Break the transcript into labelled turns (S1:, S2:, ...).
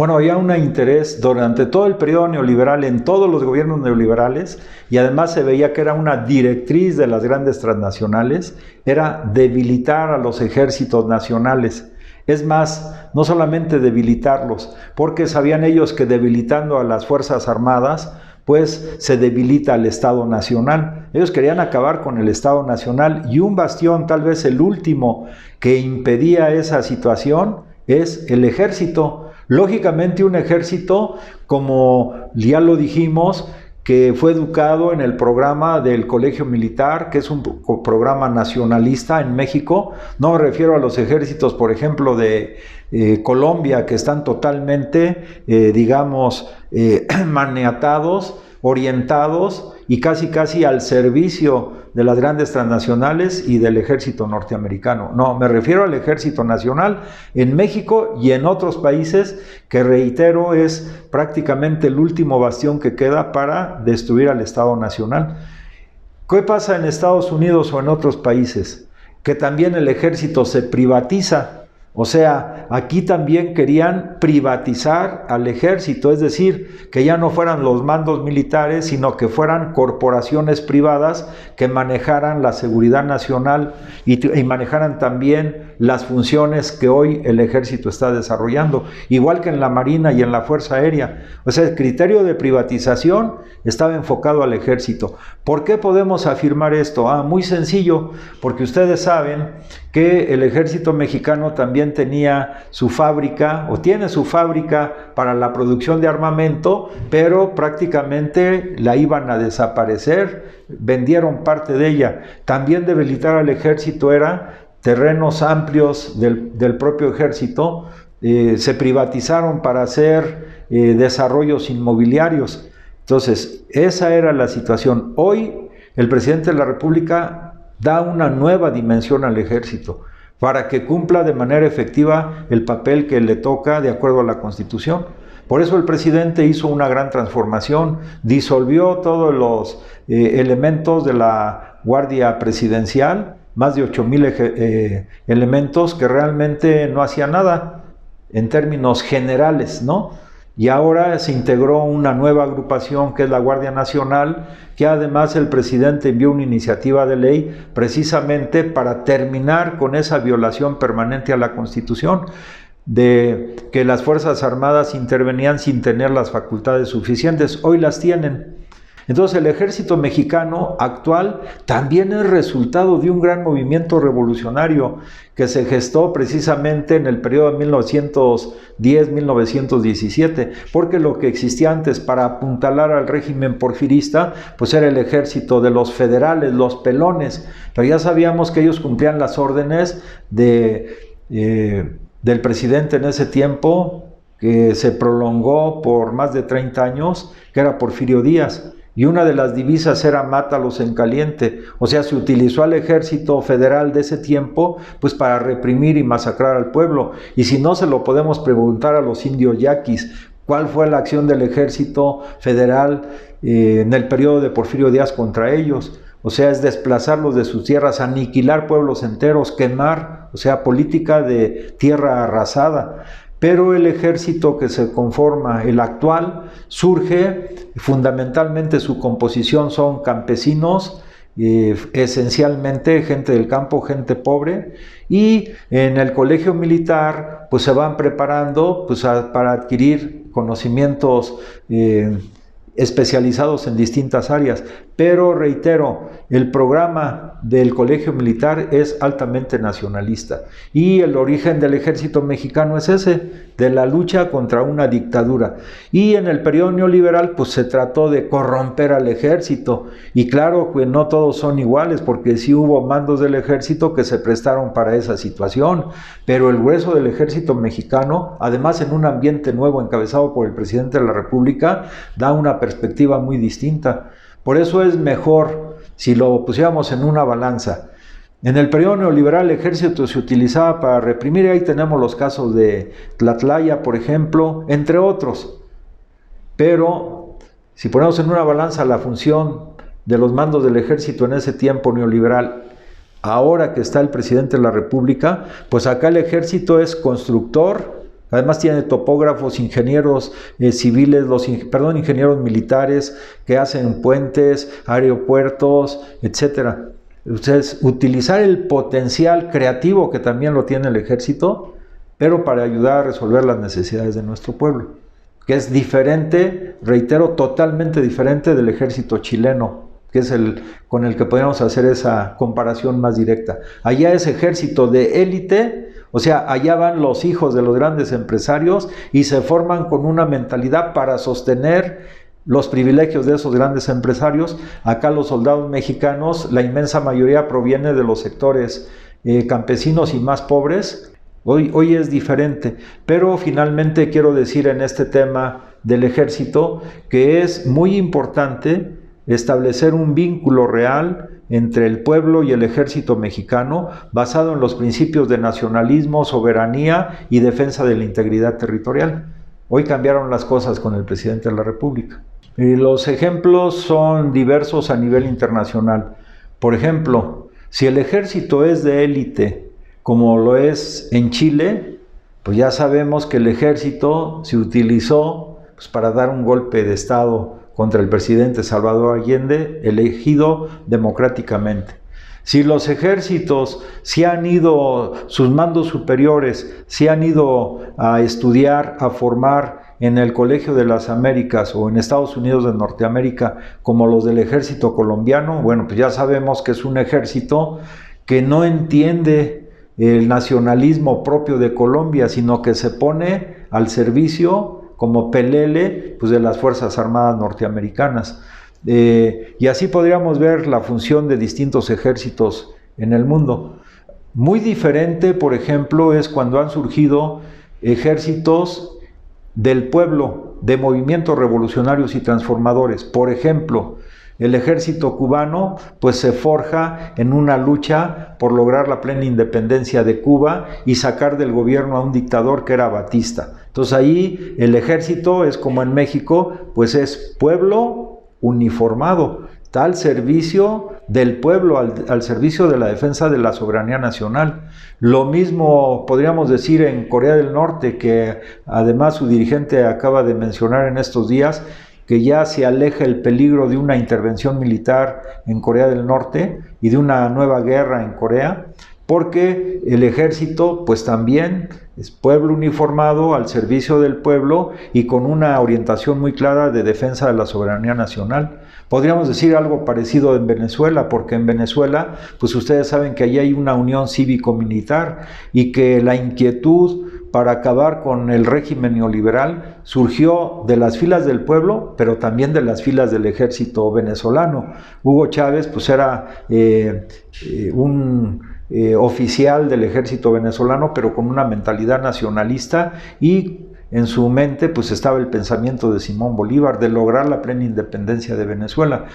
S1: Bueno, había un interés durante todo el periodo neoliberal en todos los gobiernos neoliberales, y además se veía que era una directriz de las grandes transnacionales, era debilitar a los ejércitos nacionales. Es más, no solamente debilitarlos, porque sabían ellos que debilitando a las Fuerzas Armadas, pues se debilita al Estado Nacional. Ellos querían acabar con el Estado Nacional, y un bastión, tal vez el último, que impedía esa situación es el ejército. Lógicamente un ejército, como ya lo dijimos, que fue educado en el programa del Colegio Militar, que es un programa nacionalista en México. No me refiero a los ejércitos, por ejemplo, de Colombia, que están totalmente, maniatados, orientados y casi al servicio de las grandes transnacionales y del ejército norteamericano. No, me refiero al ejército nacional en México y en otros países, que reitero es prácticamente el último bastión que queda para destruir al Estado Nacional. ¿Qué pasa en Estados Unidos o en otros países? Que también el ejército se privatiza. O sea, aquí también querían privatizar al ejército, es decir, que ya no fueran los mandos militares, sino que fueran corporaciones privadas que manejaran la seguridad nacional y manejaran también las funciones que hoy el ejército está desarrollando, igual que en la Marina y en la Fuerza Aérea. O sea, el criterio de privatización estaba enfocado al ejército. ¿Por qué podemos afirmar esto? Muy sencillo, porque ustedes saben que el ejército mexicano también tenía su fábrica, o tiene su fábrica para la producción de armamento, pero prácticamente la iban a desaparecer, vendieron parte de ella. También debilitar al ejército era terrenos amplios del propio ejército, se privatizaron para hacer desarrollos inmobiliarios. Entonces, esa era la situación. Hoy, el presidente de la República da una nueva dimensión al ejército para que cumpla de manera efectiva el papel que le toca de acuerdo a la Constitución. Por eso el presidente hizo una gran transformación, disolvió todos los elementos de la Guardia Presidencial, más de 8,000 elementos que realmente no hacían nada en términos generales, ¿no? Y ahora se integró una nueva agrupación que es la Guardia Nacional, que además el presidente envió una iniciativa de ley precisamente para terminar con esa violación permanente a la Constitución, de que las Fuerzas Armadas intervenían sin tener las facultades suficientes. Hoy las tienen. Entonces el ejército mexicano actual también es resultado de un gran movimiento revolucionario que se gestó precisamente en el periodo de 1910-1917, porque lo que existía antes para apuntalar al régimen porfirista, pues era el ejército de los federales, los pelones, pero ya sabíamos que ellos cumplían las órdenes del presidente en ese tiempo, que se prolongó por más de 30 años, que era Porfirio Díaz. Y una de las divisas era mátalos en caliente. O sea, se utilizó al ejército federal de ese tiempo pues para reprimir y masacrar al pueblo. Y si no, se lo podemos preguntar a los indios yaquis. ¿Cuál fue la acción del ejército federal en el periodo de Porfirio Díaz contra ellos? O sea, es desplazarlos de sus tierras, aniquilar pueblos enteros, quemar, o sea, política de tierra arrasada. Pero el ejército que se conforma, el actual, surge, fundamentalmente su composición son campesinos, esencialmente gente del campo, gente pobre, y en el colegio militar pues se van preparando pues, para adquirir conocimientos especializados en distintas áreas. Pero reitero, el programa del colegio militar es altamente nacionalista y el origen del ejército mexicano es ese, de la lucha contra una dictadura. Y en el periodo neoliberal pues se trató de corromper al ejército, y claro que no todos son iguales, porque sí hubo mandos del ejército que se prestaron para esa situación, pero el grueso del ejército mexicano, además en un ambiente nuevo encabezado por el presidente de la República, da una perspectiva muy distinta. Por eso es mejor si lo pusiéramos en una balanza. En el periodo neoliberal el ejército se utilizaba para reprimir, y ahí tenemos los casos de Tlatlaya, por ejemplo, entre otros. Pero si ponemos en una balanza la función de los mandos del ejército en ese tiempo neoliberal, ahora que está el presidente de la República, pues acá el ejército es constructor, Además tiene topógrafos, ingenieros civiles, ingenieros militares que hacen puentes, aeropuertos, etcétera. Entonces, utilizar el potencial creativo que también lo tiene el ejército, pero para ayudar a resolver las necesidades de nuestro pueblo, que es diferente, reitero, totalmente diferente del ejército chileno, que es el con el que podríamos hacer esa comparación más directa. Allá es ejército de élite, o sea, allá van los hijos de los grandes empresarios y se forman con una mentalidad para sostener los privilegios de esos grandes empresarios. Acá los soldados mexicanos, la inmensa mayoría proviene de los sectores campesinos y más pobres. Hoy es diferente, pero finalmente quiero decir en este tema del ejército que es muy importante establecer un vínculo real entre el pueblo y el ejército mexicano basado en los principios de nacionalismo, soberanía y defensa de la integridad territorial. Hoy cambiaron las cosas con el presidente de la República. Y los ejemplos son diversos a nivel internacional. Por ejemplo, si el ejército es de élite, como lo es en Chile, pues ya sabemos que el ejército se utilizó pues, para dar un golpe de Estado contra el presidente Salvador Allende, elegido democráticamente. Si los ejércitos sus mandos superiores, se han ido a estudiar, a formar en el Colegio de las Américas o en Estados Unidos de Norteamérica, como los del ejército colombiano, bueno, pues ya sabemos que es un ejército que no entiende el nacionalismo propio de Colombia, sino que se pone al servicio como pelele pues, de las Fuerzas Armadas norteamericanas. Y así podríamos ver la función de distintos ejércitos en el mundo. Muy diferente, por ejemplo, es cuando han surgido ejércitos del pueblo, de movimientos revolucionarios y transformadores. Por ejemplo, el ejército cubano pues se forja en una lucha por lograr la plena independencia de Cuba y sacar del gobierno a un dictador que era Batista. Entonces ahí el ejército es como en México, pues es pueblo uniformado, está al servicio del pueblo, al servicio de la defensa de la soberanía nacional. Lo mismo podríamos decir en Corea del Norte, que además su dirigente acaba de mencionar en estos días, que ya se aleja el peligro de una intervención militar en Corea del Norte y de una nueva guerra en Corea, porque el ejército pues también es pueblo uniformado al servicio del pueblo y con una orientación muy clara de defensa de la soberanía nacional. Podríamos decir algo parecido en Venezuela, porque en Venezuela pues ustedes saben que allí hay una unión cívico-militar y que la inquietud para acabar con el régimen neoliberal surgió de las filas del pueblo, pero también de las filas del ejército venezolano. Hugo Chávez pues era un oficial del ejército venezolano, pero con una mentalidad nacionalista, y en su mente pues estaba el pensamiento de Simón Bolívar de lograr la plena independencia de Venezuela.